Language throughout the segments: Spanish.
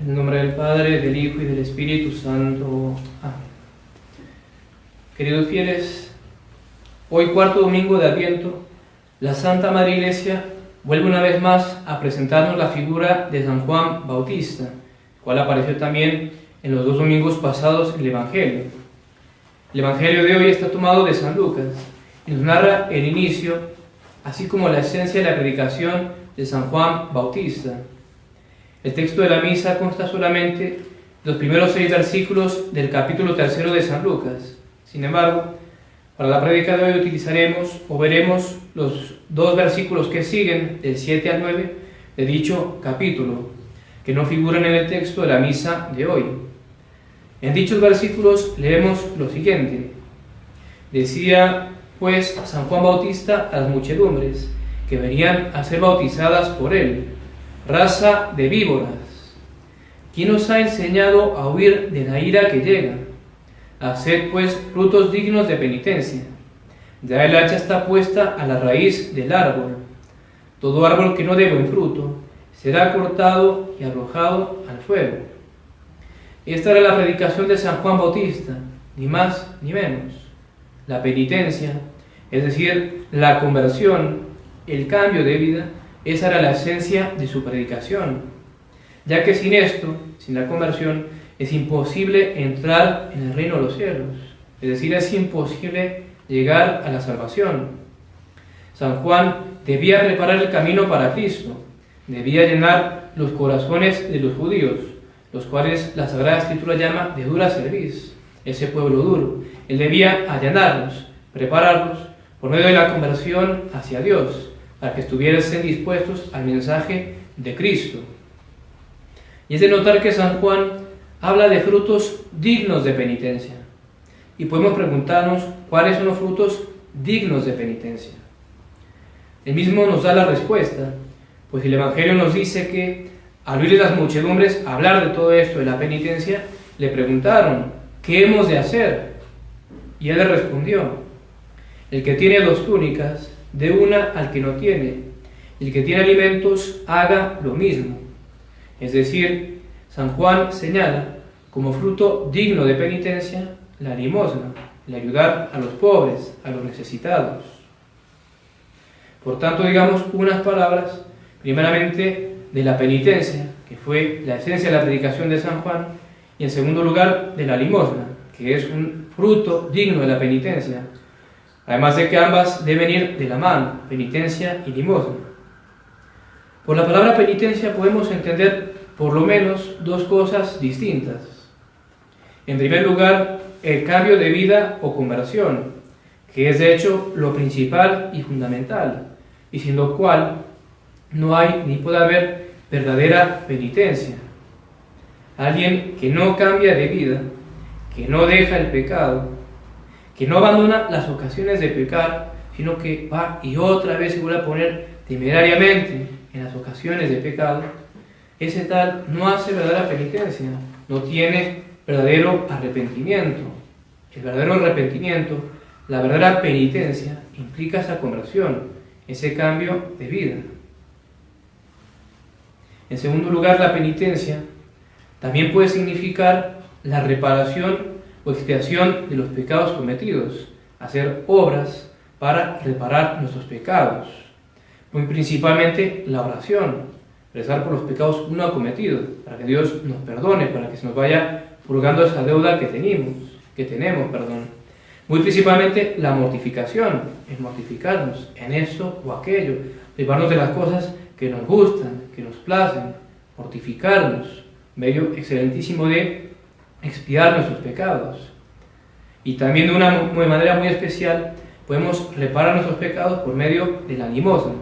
En el nombre del Padre, del Hijo y del Espíritu Santo. Amén. Queridos fieles, hoy cuarto domingo de Adviento, la Santa Madre Iglesia vuelve una vez más a presentarnos la figura de San Juan Bautista, cual apareció también en los dos domingos pasados en el Evangelio. El Evangelio de hoy está tomado de San Lucas y nos narra el inicio, así como la esencia de la predicación de San Juan Bautista. El texto de la misa consta solamente de los primeros 6 versículos del capítulo 3 de San Lucas. Sin embargo, para la prédica de hoy utilizaremos o veremos los 2 versículos que siguen, del 7 al 9, de dicho capítulo, que no figuran en el texto de la misa de hoy. En dichos versículos leemos lo siguiente: decía pues San Juan Bautista a las muchedumbres que venían a ser bautizadas por él: raza de víboras, ¿quién os ha enseñado a huir de la ira que llega? Haced pues frutos dignos de penitencia. Ya el hacha está puesta a la raíz del árbol. Todo árbol que no dé buen fruto será cortado y arrojado al fuego. Esta era la predicación de San Juan Bautista, ni más ni menos. La penitencia, es decir, la conversión, el cambio de vida, esa era la esencia de su predicación, ya que sin esto, sin la conversión, es imposible entrar en el reino de los cielos, es decir, es imposible llegar a la salvación. San Juan debía preparar el camino para Cristo, debía llenar los corazones de los judíos, los cuales la Sagrada Escritura llama de dura cerviz, ese pueblo duro. Él debía allanarlos, prepararlos por medio de la conversión hacia Dios, para que estuviesen dispuestos al mensaje de Cristo. Y es de notar que San Juan habla de frutos dignos de penitencia. Y podemos preguntarnos cuáles son los frutos dignos de penitencia. Él mismo nos da la respuesta, pues el Evangelio nos dice que al oír las muchedumbres hablar de todo esto de la penitencia, le preguntaron: ¿qué hemos de hacer? Y él le respondió: el que tiene 2 túnicas, dé una al que no tiene, y el que tiene alimentos, haga lo mismo. Es decir, San Juan señala como fruto digno de penitencia la limosna, el ayudar a los pobres, a los necesitados. Por tanto, digamos unas palabras, primeramente de la penitencia, que fue la esencia de la predicación de San Juan, y en segundo lugar de la limosna, que es un fruto digno de la penitencia. Además de que ambas deben ir de la mano, penitencia y limosna. Por la palabra penitencia podemos entender por lo menos 2 cosas distintas. En primer lugar, el cambio de vida o conversión, que es de hecho lo principal y fundamental, y sin lo cual no hay ni puede haber verdadera penitencia. Alguien que no cambia de vida, que no deja el pecado, que no abandona las ocasiones de pecar, sino que va y otra vez se vuelve a poner temerariamente en las ocasiones de pecado, ese tal no hace verdadera penitencia, no tiene verdadero arrepentimiento. El verdadero arrepentimiento, la verdadera penitencia, implica esa conversión, ese cambio de vida. En segundo lugar, la penitencia también puede significar la reparación o expiación de los pecados cometidos, hacer obras para reparar nuestros pecados. Muy principalmente la oración, rezar por los pecados que uno ha cometido, para que Dios nos perdone, para que se nos vaya purgando esa deuda que tenemos. Muy principalmente la mortificación, es mortificarnos en esto o aquello, privarnos de las cosas que nos gustan, que nos placen, mortificarnos, medio excelentísimo de expiar nuestros pecados. Y también de una manera muy especial podemos reparar nuestros pecados por medio de la limosna,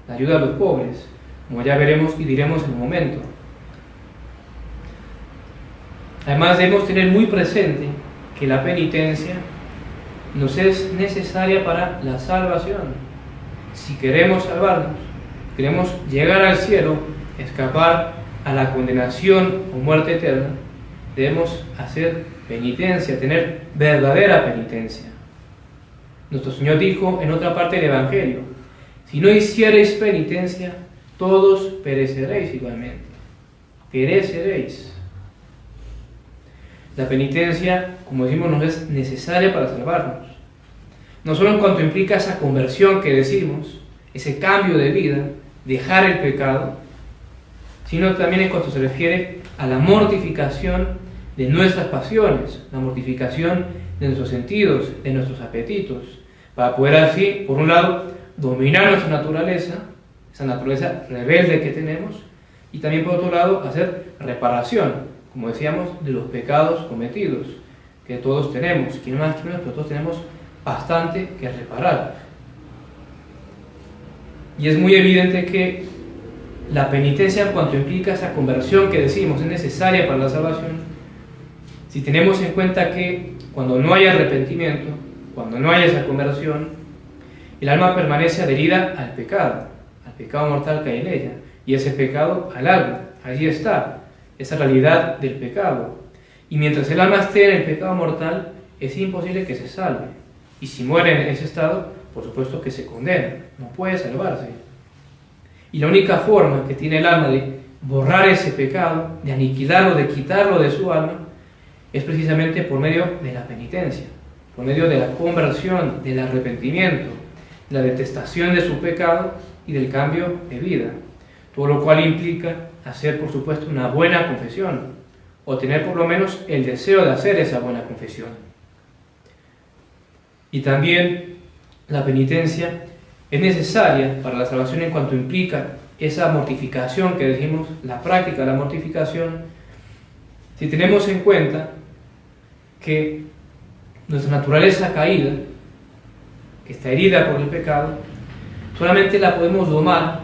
la ayuda a los pobres, como ya veremos y diremos en un momento. Además debemos tener muy presente que la penitencia nos es necesaria para la salvación. Si queremos salvarnos, queremos llegar al cielo, escapar a la condenación o muerte eterna, debemos hacer penitencia, tener verdadera penitencia. Nuestro Señor dijo en otra parte del Evangelio: si no hiciereis penitencia, todos pereceréis igualmente. pereceréis. La penitencia, como decimos, nos es necesaria para salvarnos. No solo en cuanto implica esa conversión que decimos, ese cambio de vida, dejar el pecado, sino también en cuanto se refiere a la mortificación de nuestras pasiones, la mortificación de nuestros sentidos, de nuestros apetitos, para poder así, por un lado, dominar nuestra naturaleza, esa naturaleza rebelde que tenemos, y también por otro lado, hacer reparación, como decíamos, de los pecados cometidos, que todos tenemos, que no más que menos, pero todos tenemos bastante que reparar. Y es muy evidente que la penitencia, en cuanto implica esa conversión que decimos es necesaria para la salvación, si tenemos en cuenta que cuando no hay arrepentimiento, cuando no hay esa conversión, el alma permanece adherida al pecado mortal que hay en ella, y ese pecado al alma, allí está, esa realidad del pecado. Y mientras el alma esté en el pecado mortal, es imposible que se salve. Y si muere en ese estado, por supuesto que se condena, no puede salvarse. Y la única forma que tiene el alma de borrar ese pecado, de aniquilarlo, de quitarlo de su alma, es precisamente por medio de la penitencia, por medio de la conversión, del arrepentimiento, la detestación de su pecado y del cambio de vida. Todo lo cual implica hacer, por supuesto, una buena confesión, o tener por lo menos el deseo de hacer esa buena confesión. Y también la penitencia es necesaria para la salvación en cuanto implica esa mortificación que decimos, la práctica de la mortificación, si tenemos en cuenta que nuestra naturaleza caída, que está herida por el pecado, solamente la podemos domar,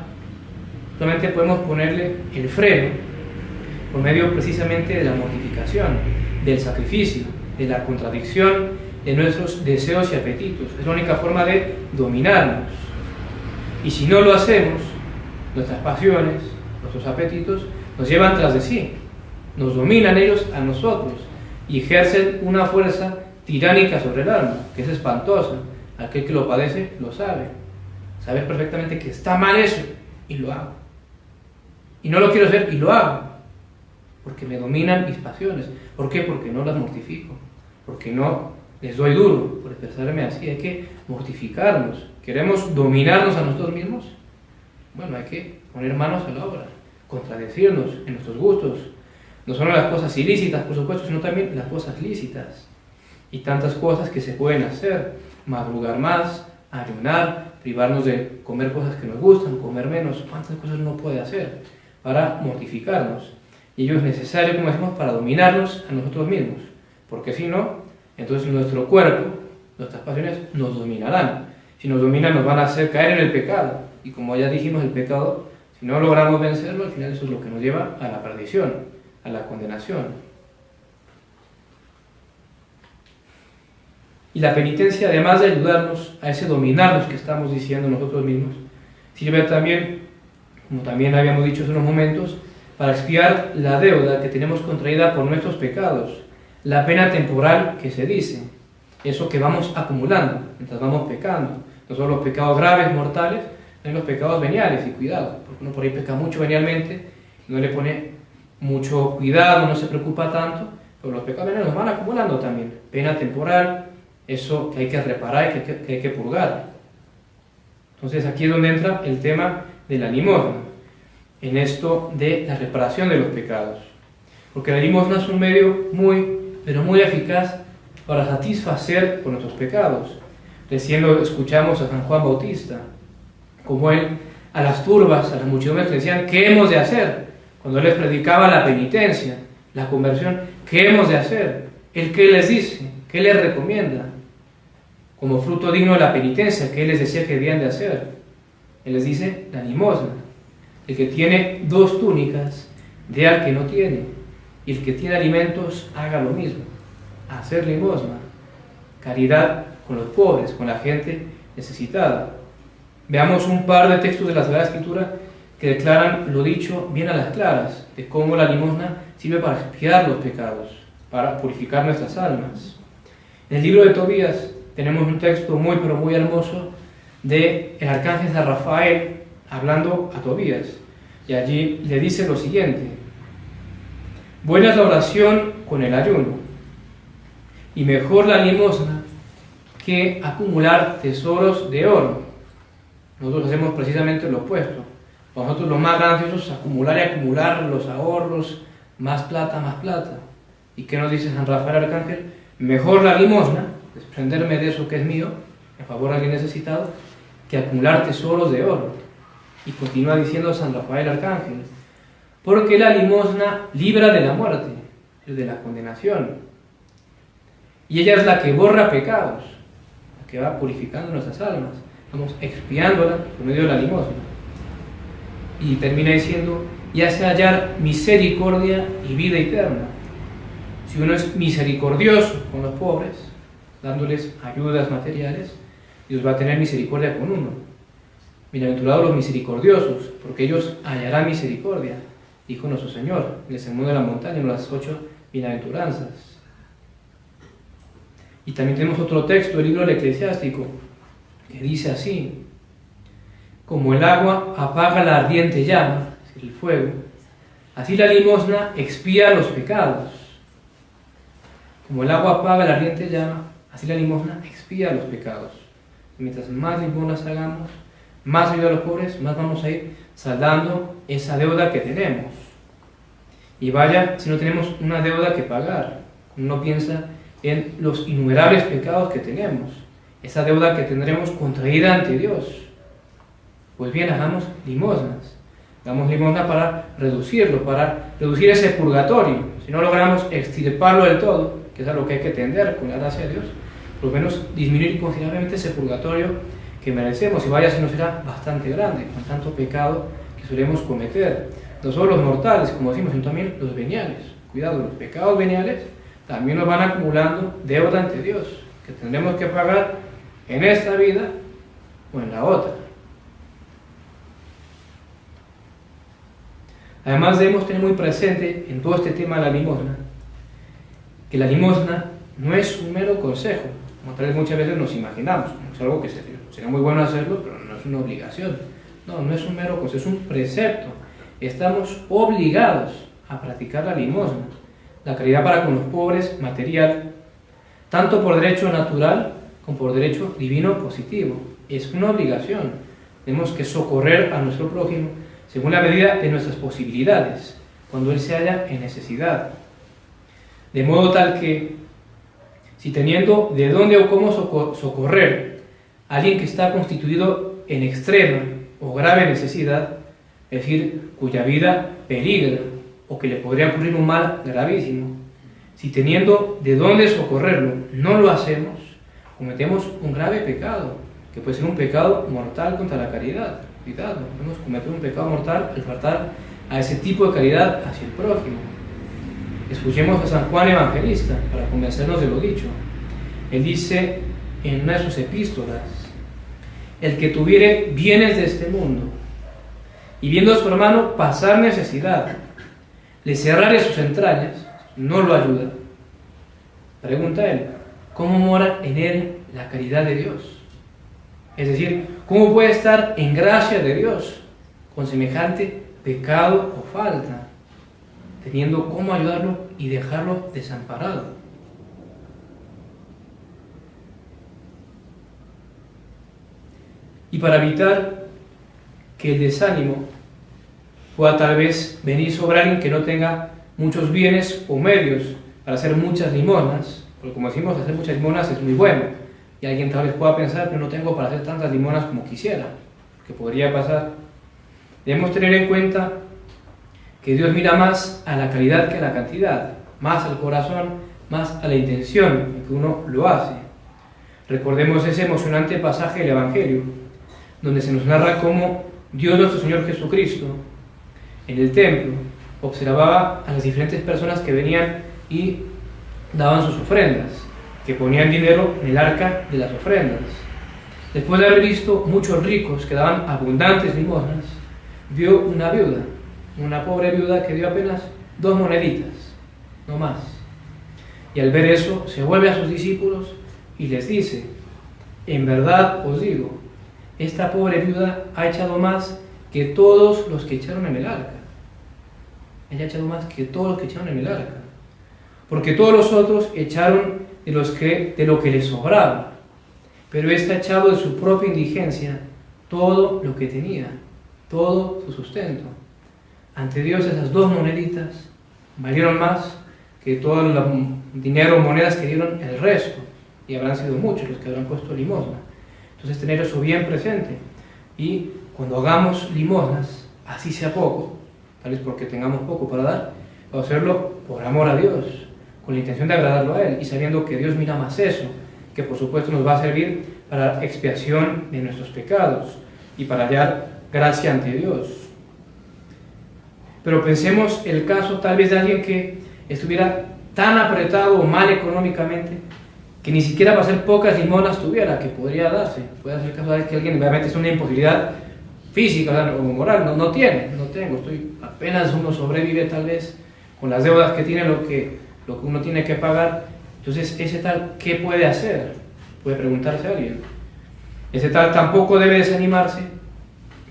solamente podemos ponerle el freno por medio precisamente de la mortificación, del sacrificio, de la contradicción de nuestros deseos y apetitos. Es la única forma de dominarnos. Y si no lo hacemos, nuestras pasiones, nuestros apetitos, nos llevan tras de sí, nos dominan ellos a nosotros y ejercen una fuerza tiránica sobre el alma, que es espantosa. Aquel que lo padece lo sabe. Sabe perfectamente que está mal eso y lo hago. Y no lo quiero hacer y lo hago, porque me dominan mis pasiones. ¿Por qué? Porque no las mortifico, porque no les doy duro por expresarme así. Hay que mortificarnos. ¿Queremos dominarnos a nosotros mismos? Bueno, hay que poner manos a la obra, contradecirnos en nuestros gustos, no solo las cosas ilícitas, por supuesto, sino también las cosas lícitas. Y tantas cosas que se pueden hacer: madrugar más, ayunar, privarnos de comer cosas que nos gustan, comer menos. ¿Cuántas cosas uno puede hacer para mortificarnos? Y ello es necesario, como decimos, para dominarnos a nosotros mismos, porque si no, entonces nuestro cuerpo, nuestras pasiones nos dominarán. Si nos dominan, nos van a hacer caer en el pecado, y como ya dijimos, el pecado, si no logramos vencerlo, al final eso es lo que nos lleva a la perdición, a la condenación. Y la penitencia, además de ayudarnos a ese dominarnos que estamos diciendo nosotros mismos, sirve también, como también habíamos dicho hace unos momentos, para expiar la deuda que tenemos contraída por nuestros pecados, la pena temporal que se dice, eso que vamos acumulando mientras vamos pecando, no solo los pecados graves, mortales, sino los pecados veniales. Y cuidado, porque uno por ahí peca mucho venialmente, no le pone mucho cuidado, no se preocupa tanto, pero los pecados veniales los van acumulando también, pena temporal, eso que hay que reparar y que hay que purgar. Entonces aquí es donde entra el tema de la limosna, en esto de la reparación de los pecados, porque la limosna es un medio pero muy eficaz para satisfacer por nuestros pecados. Recién lo escuchamos a San Juan Bautista, como él a las turbas, a las muchedumbres le decían ¿qué hemos de hacer? Cuando él les predicaba la penitencia, la conversión, ¿qué hemos de hacer? ¿Él qué les dice? ¿Qué les recomienda? Como fruto digno de la penitencia, ¿qué les decía que debían de hacer? Él les dice la limosna. El que tiene 2 túnicas, dé al que no tiene, y el que tiene alimentos, haga lo mismo. Hacer limosna, caridad con los pobres, con la gente necesitada. Veamos un par de textos de la Sagrada Escritura que declaran lo dicho bien a las claras, de cómo la limosna sirve para expiar los pecados, para purificar nuestras almas. En el libro de Tobías tenemos un texto pero muy hermoso de el arcángel San Rafael hablando a Tobías, y allí le dice lo siguiente: Buena es la oración con el ayuno, y mejor la limosna que acumular tesoros de oro. Nosotros hacemos precisamente lo opuesto. Para nosotros lo más grandioso es acumular y acumular los ahorros, más plata, más plata. ¿Y qué nos dice San Rafael Arcángel? Mejor la limosna, desprenderme de eso que es mío, en favor de alguien necesitado, que acumular tesoros de oro. Y continúa diciendo San Rafael Arcángel, porque la limosna libra de la muerte, de la condenación. Y ella es la que borra pecados, la que va purificando nuestras almas. Vamos expiándola por medio de la limosna. Y termina diciendo, y hace hallar misericordia y vida eterna. Si uno es misericordioso con los pobres, dándoles ayudas materiales, Dios va a tener misericordia con uno. Bienaventurados los misericordiosos, porque ellos hallarán misericordia, dijo nuestro Señor en el Sermón de la Montaña, en las 8 bienaventuranzas. Y también tenemos otro texto del libro del Eclesiástico, que dice así: como el agua apaga la ardiente llama, es decir, el fuego, así la limosna expía los pecados. Como el agua apaga la ardiente llama, así la limosna expía los pecados. Y mientras más limosnas hagamos, más ayuda a los pobres, más vamos a ir saldando esa deuda que tenemos. Y vaya si no tenemos una deuda que pagar. Uno piensa en los innumerables pecados que tenemos, esa deuda que tendremos contraída ante Dios. Pues bien, hagamos limosnas. Hagamos limosna para reducirlo, para reducir ese purgatorio. Si no logramos extirparlo del todo, que es a lo que hay que tender con la gracia de Dios, por lo menos disminuir considerablemente ese purgatorio que merecemos, y vaya si no será bastante grande, con tanto pecado que solemos cometer. No solo los mortales, como decimos, sino también los veniales. Cuidado, los pecados veniales también nos van acumulando deuda ante Dios, que tendremos que pagar en esta vida o en la otra. Además debemos tener muy presente en todo este tema de la limosna, que la limosna no es un mero consejo, como tal vez muchas veces nos imaginamos, es algo que será muy bueno hacerlo, pero no es una obligación. No, no es un mero consejo, es un precepto. Estamos obligados a practicar la limosna, la caridad para con los pobres material, tanto por derecho natural como por derecho divino positivo. Es una obligación. Tenemos que socorrer a nuestro prójimo según la medida de nuestras posibilidades, cuando él se halla en necesidad. De modo tal que, si teniendo de dónde o cómo socorrer a alguien que está constituido en extrema o grave necesidad, es decir, cuya vida peligra o que le podría ocurrir un mal gravísimo, si teniendo de dónde socorrerlo no lo hacemos, cometemos un grave pecado, que puede ser un pecado mortal contra la caridad. Cuidado, podemos cometer un pecado mortal al faltar a ese tipo de caridad hacia el prójimo. Escuchemos a San Juan Evangelista para convencernos de lo dicho. Él dice en una de sus epístolas: el que tuviere bienes de este mundo y viendo a su hermano pasar necesidad, le cerrare sus entrañas, no lo ayuda. Pregunta él: ¿cómo mora en él la caridad de Dios? Es decir, ¿cómo puede estar en gracia de Dios con semejante pecado o falta, teniendo cómo ayudarlo y dejarlo desamparado? Y para evitar que el desánimo pueda tal vez venir sobre alguien que no tenga muchos bienes o medios para hacer muchas limosnas, porque como decimos, hacer muchas limonas es muy bueno, y alguien tal vez pueda pensar que no tengo para hacer tantas limonas como quisiera, que podría pasar. Debemos tener en cuenta que Dios mira más a la calidad que a la cantidad, más al corazón, más a la intención en que uno lo hace. Recordemos ese emocionante pasaje del Evangelio, donde se nos narra cómo Dios nuestro Señor Jesucristo, en el templo, observaba a las diferentes personas que venían y daban sus ofrendas, que ponían dinero en el arca de las ofrendas. Después de haber visto muchos ricos que daban abundantes limosnas, vio una viuda, una pobre viuda que dio apenas 2 moneditas, no más. Y al ver eso, se vuelve a sus discípulos y les dice: en verdad os digo, esta pobre viuda ha echado más que todos los que echaron en el arca. haya echado más que todos los que echaron en el arca. Porque todos los otros echaron de lo que les sobraba, pero éste ha echado de su propia indigencia todo lo que tenía, todo su sustento. Ante Dios esas 2 moneditas valieron más que todo el dinero o monedas que dieron el resto, y habrán sido muchos los que habrán puesto limosna. Entonces tener eso bien presente, y cuando hagamos limosnas, así sea poco, tal vez porque tengamos poco para dar, vamos a hacerlo por amor a Dios, con la intención de agradarlo a Él, y sabiendo que Dios mira más eso, que por supuesto nos va a servir para la expiación de nuestros pecados y para hallar gracia ante Dios. Pero pensemos el caso tal vez de alguien que estuviera tan apretado o mal económicamente que ni siquiera para hacer pocas limosnas tuviera, que podría darse. Puede ser el caso de que alguien realmente es una imposibilidad física o moral, no tengo, apenas uno sobrevive tal vez con las deudas que tiene, lo que uno tiene que pagar. Entonces ese tal, ¿qué puede hacer? Puede preguntarse a alguien. Ese tal tampoco debe desanimarse,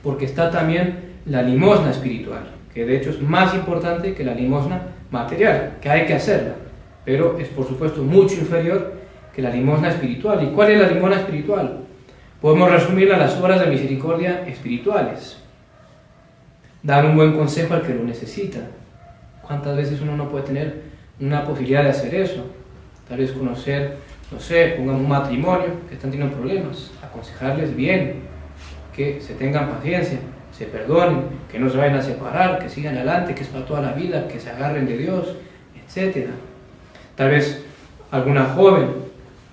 porque está también la limosna espiritual, que de hecho es más importante que la limosna material, que hay que hacerla, pero es por supuesto mucho inferior que la limosna espiritual. ¿Y cuál es la limosna espiritual? Podemos resumirla a las obras de misericordia espirituales. Dar un buen consejo al que lo necesita. ¿Cuántas veces uno no puede tener una posibilidad de hacer eso? Tal vez conocer, no sé, pongamos un matrimonio que están teniendo problemas, aconsejarles bien, que se tengan paciencia, se perdonen, que no se vayan a separar, que sigan adelante, que es para toda la vida, que se agarren de Dios, etc. Tal vez alguna joven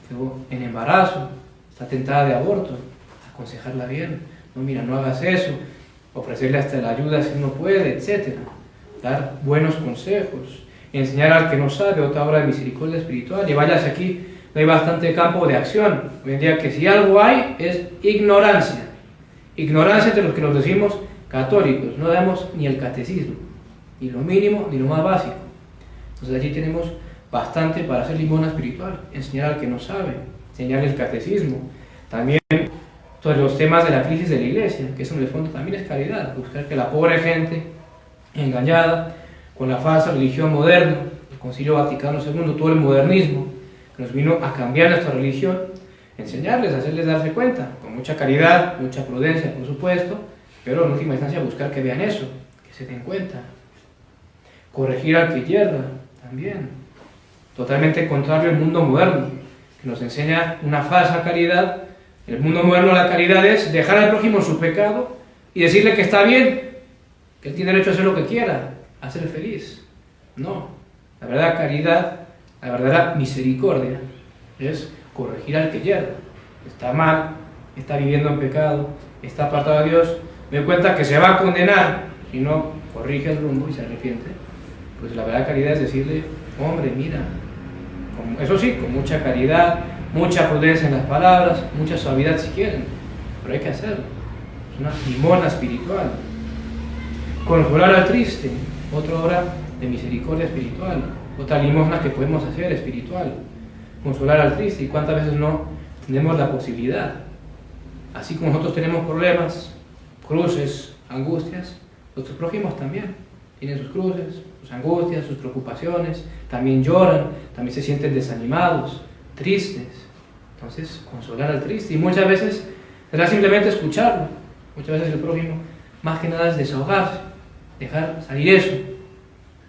que en embarazo está tentada de aborto, aconsejarla bien, no, mira, no hagas eso, ofrecerle hasta la ayuda si no puede, etc. Dar buenos consejos, enseñar al que no sabe, otra obra de misericordia espiritual. Y vayas aquí, no hay bastante campo de acción. Hoy en día que si algo hay es ignorancia. Ignorancia entre los que nos decimos católicos, no damos ni el catecismo, ni lo mínimo ni lo más básico. Entonces allí tenemos bastante para hacer limosna espiritual, enseñar al que no sabe, enseñar el catecismo. También sobre los temas de la crisis de la iglesia, que eso en el fondo también es caridad, buscar que la pobre gente engañada con la falsa religión moderna, el Concilio Vaticano II, todo el modernismo que nos vino a cambiar nuestra religión, enseñarles, hacerles darse cuenta, con mucha caridad, mucha prudencia, por supuesto, pero en última instancia buscar que vean eso, que se den cuenta. Corregir al que yerra, también. Totalmente contrario al mundo moderno, que nos enseña una falsa caridad. En el mundo moderno la caridad es dejar al prójimo en su pecado y decirle que está bien, que él tiene derecho a hacer lo que quiera, a ser feliz. No, la verdadera caridad, la verdadera misericordia es corregir al que yerra. Está mal, está viviendo en pecado, está apartado de Dios, me doy cuenta que se va a condenar si no corrige el rumbo y se arrepiente. Pues la verdadera caridad es decirle, hombre, mira, eso sí, con mucha caridad, mucha prudencia en las palabras, mucha suavidad si quieren, pero hay que hacerlo. Es una limosna espiritual. Consolar al triste, otra obra de misericordia espiritual, otra limosna que podemos hacer espiritual. Consolar al triste, y cuántas veces no tenemos la posibilidad. Así como nosotros tenemos problemas, cruces, angustias, nuestros prójimos también tienen sus cruces, sus angustias, sus preocupaciones, también lloran, también se sienten desanimados, tristes. Entonces, consolar al triste, y muchas veces será simplemente escucharlo. Muchas veces el prójimo, más que nada, es desahogarse, dejar salir eso,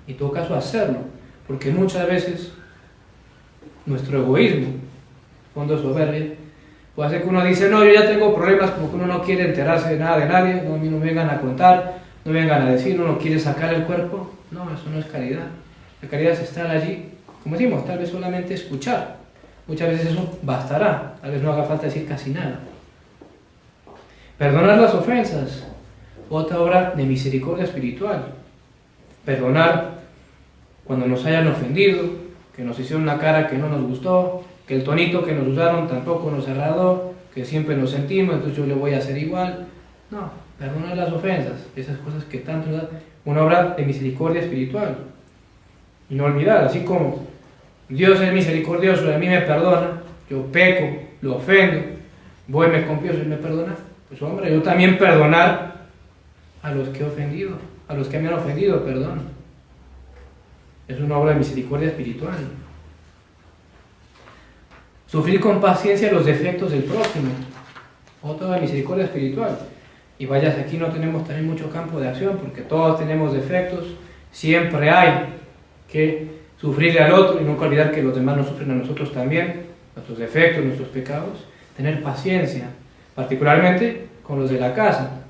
y en todo caso hacerlo, porque muchas veces nuestro egoísmo, fondo soberbia, puede hacer que uno dice, no, yo ya tengo problemas, como que uno no quiere enterarse de nada de nadie, no, a mí no me vengan a contar, no me vengan a decir, uno quiere sacar el cuerpo. No, eso no es caridad. La caridad es estar allí, como decimos, tal vez solamente escuchar. Muchas veces eso bastará, tal vez no haga falta decir casi nada. Perdonar las ofensas, otra obra de misericordia espiritual. Perdonar cuando nos hayan ofendido, que nos hicieron una cara que no nos gustó, que el tonito que nos usaron tampoco nos agradó, que siempre nos sentimos, entonces yo le voy a hacer igual. No, perdonar las ofensas, esas cosas que tanto nos dan, una obra de misericordia espiritual. Y no olvidar, así como Dios es misericordioso y a mí me perdona, yo peco, lo ofendo, voy, me confieso y me perdona, pues hombre, yo también perdonar a los que he ofendido, a los que me han ofendido, perdón. Es una obra de misericordia espiritual. Sufrir con paciencia los defectos del prójimo. Otra obra de misericordia espiritual. Y vayas, aquí no tenemos también mucho campo de acción, porque todos tenemos defectos. Siempre hay que sufrirle al otro y nunca olvidar que los demás nos sufren a nosotros también, nuestros defectos, nuestros pecados. Tener paciencia, particularmente con los de la casa,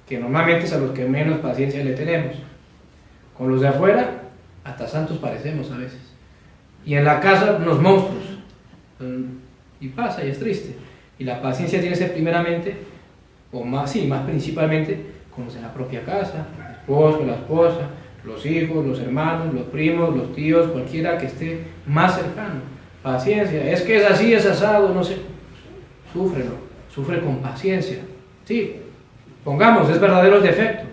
que normalmente es a los que menos paciencia le tenemos. Con los de afuera, hasta santos parecemos a veces. Y en la casa, unos monstruos. Y pasa, y es triste. Y la paciencia tiene que ser primeramente, o más principalmente, con los de la propia casa, el esposo, la esposa, los hijos, los hermanos, los primos, los tíos, cualquiera que esté más cercano. Paciencia, es que es así, es asado, no sé. Sufre con paciencia. Sí, pongamos, es verdadero el defecto.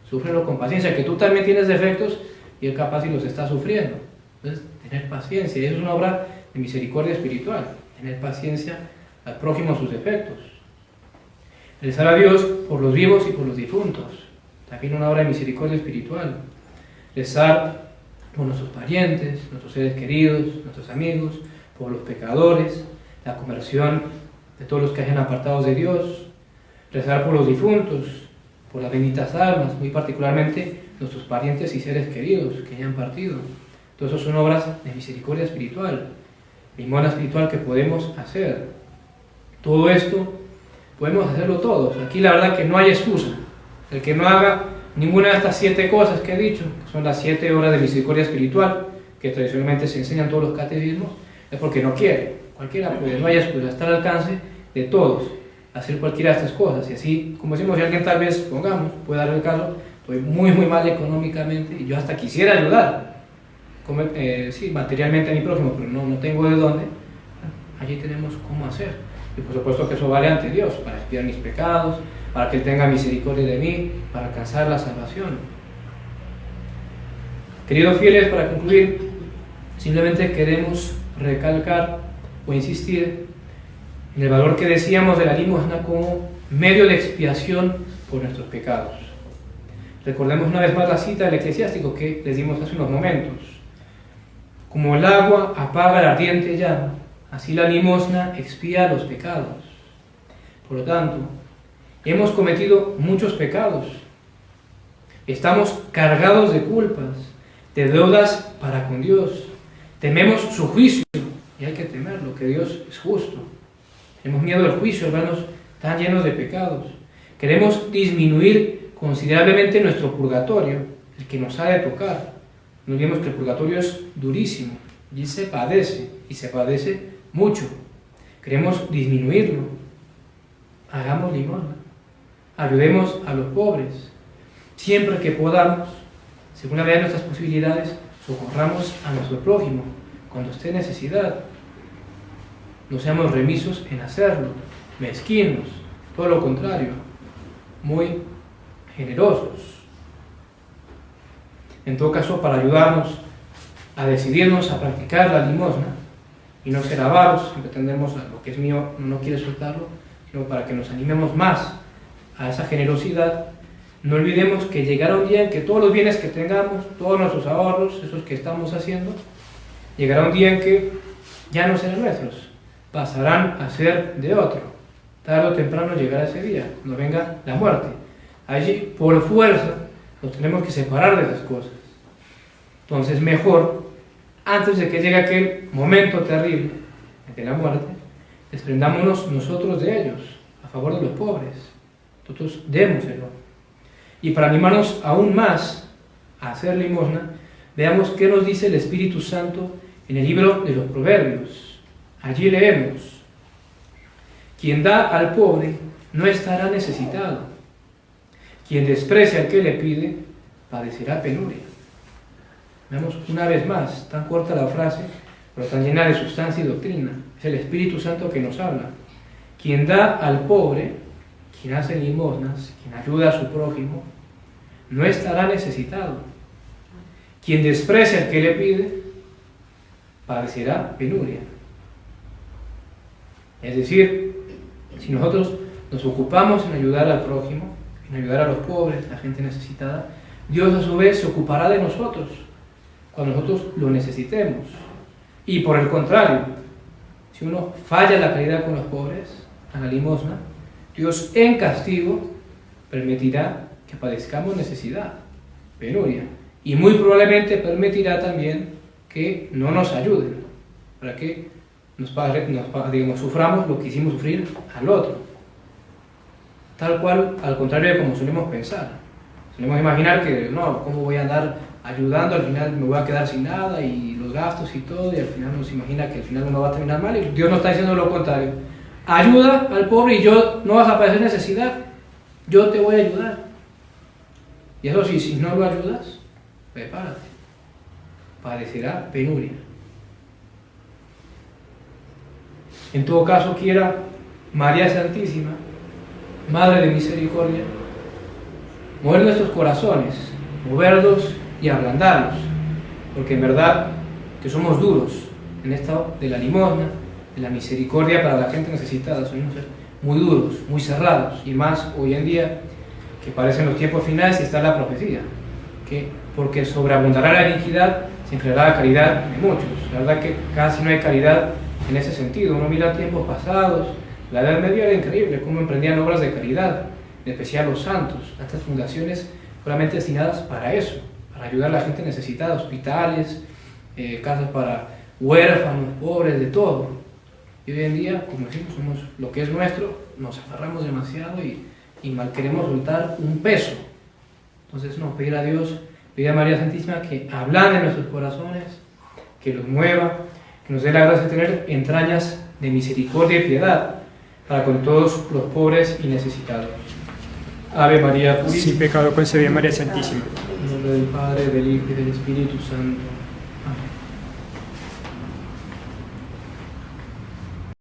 Súfrelo con paciencia, que tú también tienes defectos y él capaz y los está sufriendo. Entonces, tener paciencia, y eso es una obra de misericordia espiritual. Tener paciencia al prójimo a sus defectos. Rezar a Dios por los vivos y por los difuntos. También una obra de misericordia espiritual. Rezar por nuestros parientes, nuestros seres queridos, nuestros amigos, por los pecadores, la conversión de todos los que hayan apartado de Dios. Rezar por los difuntos, por las benditas almas, muy particularmente nuestros parientes y seres queridos que hayan partido. Todo eso son obras de misericordia espiritual, limosna espiritual que podemos hacer. Todo esto podemos hacerlo todos. Aquí la verdad que no hay excusa. El que no haga ninguna de estas 7 cosas que he dicho, que son las 7 obras de misericordia espiritual, que tradicionalmente se enseñan en todos los catecismos, es porque no quiere. Cualquiera puede, no hay excusa, está al alcance de todos hacer cualquiera de estas cosas. Y así, como decimos, si alguien tal vez, pongamos, puede dar el caso, estoy muy mal económicamente y yo hasta quisiera ayudar, materialmente a mi prójimo, pero no tengo de dónde. Allí tenemos cómo hacer. Y por supuesto que eso vale ante Dios, para expiar mis pecados, para que Él tenga misericordia de mí, para alcanzar la salvación. Queridos fieles, para concluir, simplemente queremos recalcar o insistir en el valor que decíamos de la limosna como medio de expiación por nuestros pecados. Recordemos una vez más la cita del eclesiástico que les dimos hace unos momentos. Como el agua apaga la ardiente llama, así la limosna expía los pecados. Por lo tanto, hemos cometido muchos pecados. Estamos cargados de culpas, de deudas para con Dios. Tememos su juicio, y hay que temerlo, que Dios es justo. Tenemos miedo del juicio, hermanos, tan llenos de pecados. Queremos disminuir considerablemente nuestro purgatorio, el que nos ha de tocar. No olvidemos que el purgatorio es durísimo, y se padece mucho. Queremos disminuirlo. Hagamos limosna. Ayudemos a los pobres. Siempre que podamos, según la medida de nuestras posibilidades, socorramos a nuestro prójimo cuando esté en necesidad. No seamos remisos en hacerlo, mezquinos, todo lo contrario, muy generosos. En todo caso, para ayudarnos a decidirnos a practicar la limosna y no ser avaros, siempre tendemos a lo que es mío, no quiere soltarlo, sino para que nos animemos más a esa generosidad. No olvidemos que llegará un día en que todos los bienes que tengamos, todos nuestros ahorros, esos que estamos haciendo, llegará un día en que ya no serán nuestros, pasarán a ser de otro. Tarde o temprano llegará ese día, cuando venga la muerte. Allí, por fuerza, nos tenemos que separar de esas cosas. Entonces, mejor, antes de que llegue aquel momento terrible de la muerte, desprendámonos nosotros de ellos, a favor de los pobres. Nosotros démoselo. Y para animarnos aún más a hacer limosna, veamos qué nos dice el Espíritu Santo en el libro de los Proverbios. Allí leemos: quien da al pobre no estará necesitado. Quien desprecia al que le pide, padecerá penuria. Veamos una vez más, tan corta la frase, pero tan llena de sustancia y doctrina. Es el Espíritu Santo que nos habla. Quien da al pobre, quien hace limosnas, quien ayuda a su prójimo, no estará necesitado. Quien desprecia al que le pide, padecerá penuria. Es decir, si nosotros nos ocupamos en ayudar al prójimo, en ayudar a los pobres, la gente necesitada, Dios a su vez se ocupará de nosotros. cuando nosotros lo necesitemos. Y por el contrario, si uno falla en la caridad con los pobres, a la limosna, Dios en castigo permitirá que padezcamos necesidad, penuria, y muy probablemente permitirá también que no nos ayuden, para que digamos, suframos lo que hicimos sufrir al otro. Tal cual, al contrario de como solemos pensar. Solemos imaginar que, no, ¿cómo voy a andar ayudando? Al final me voy a quedar sin nada y los gastos y todo, y al final uno se imagina que al final uno va a terminar mal, y Dios nos está diciendo lo contrario. Ayuda al pobre y yo no vas a padecer necesidad, yo te voy a ayudar. Y eso sí, si no lo ayudas, prepárate, padecerá penuria. En todo caso, quiera María Santísima, Madre de Misericordia, mover nuestros corazones, moverlos y ablandarlos, porque en verdad que somos duros en esto de la limosna, de la misericordia para la gente necesitada, somos muy duros, muy cerrados, y más hoy en día que parecen los tiempos finales y está la profecía, que porque sobreabundará la iniquidad, se enfriará la caridad de muchos. La verdad que casi no hay caridad en ese sentido. Uno mira tiempos pasados, la Edad Media era increíble, cómo emprendían obras de caridad, en especial los santos, estas fundaciones solamente destinadas para eso, para ayudar a la gente necesitada, hospitales, casas para huérfanos, pobres, de todo. Y hoy en día, como decimos, somos lo que es nuestro, nos aferramos demasiado y mal queremos soltar un peso. Entonces, no, pedir a Dios, pedir a María Santísima que ablande nuestros corazones, que los mueva, que nos dé la gracia de tener entrañas de misericordia y piedad para con todos los pobres y necesitados. Ave María Purísima. Sin pecado concebida María Santísima. En nombre del Padre, del Hijo y del Espíritu Santo.